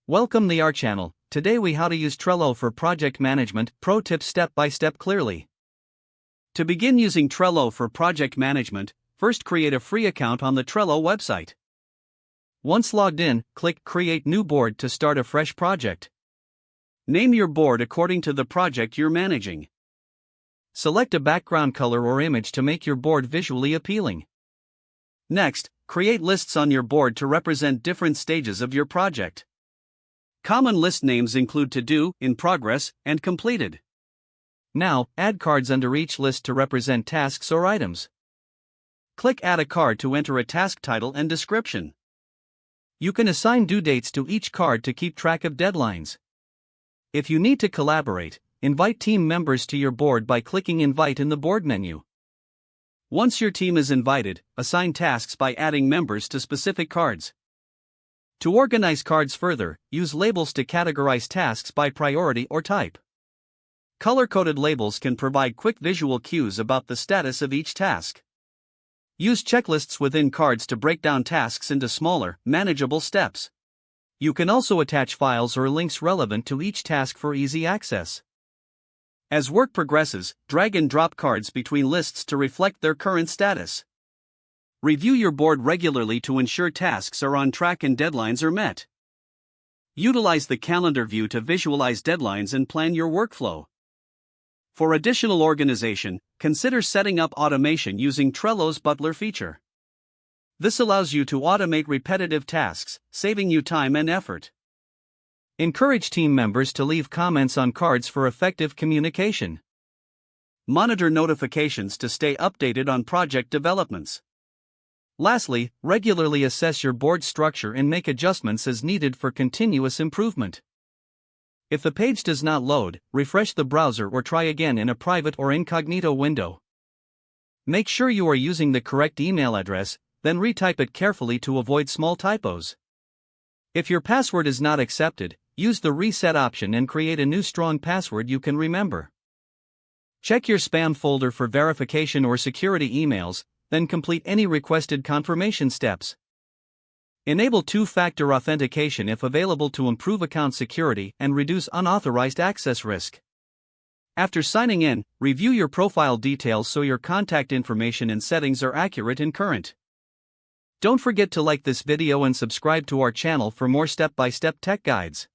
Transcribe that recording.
Welcome to our channel. Today we how to use Trello for project management, pro tips step by step clearly. To begin using Trello for project management, first create a free account on the Trello website. Once logged in, click Create New Board to start a fresh project. Name your board according to the project you're managing. Select a background color or image to make your board visually appealing. Next, create lists on your board to represent different stages of your project. Common list names include To Do, In Progress, and Completed. Now, add cards under each list to represent tasks or items. Click Add a card to enter a task title and description. You can assign due dates to each card to keep track of deadlines. If you need to collaborate, invite team members to your board by clicking Invite in the board menu. Once your team is invited, assign tasks by adding members to specific cards. To organize cards further, use labels to categorize tasks by priority or type. Color-coded labels can provide quick visual cues about the status of each task. Use checklists within cards to break down tasks into smaller, manageable steps. You can also attach files or links relevant to each task for easy access. As work progresses, drag and drop cards between lists to reflect their current status. Review your board regularly to ensure tasks are on track and deadlines are met. Utilize the calendar view to visualize deadlines and plan your workflow. For additional organization, consider setting up automation using Trello's Butler feature. This allows you to automate repetitive tasks, saving you time and effort. Encourage team members to leave comments on cards for effective communication. Monitor notifications to stay updated on project developments. Lastly, regularly assess your board structure and make adjustments as needed for continuous improvement. If the page does not load, refresh the browser or try again in a private or incognito window. Make sure you are using the correct email address, then retype it carefully to avoid small typos. If your password is not accepted, use the reset option and create a new strong password you can remember. Check your spam folder for verification or security emails, then complete any requested confirmation steps. Enable two-factor authentication if available to improve account security and reduce unauthorized access risk. After signing in, review your profile details so your contact information and settings are accurate and current. Don't forget to like this video and subscribe to our channel for more step-by-step tech guides.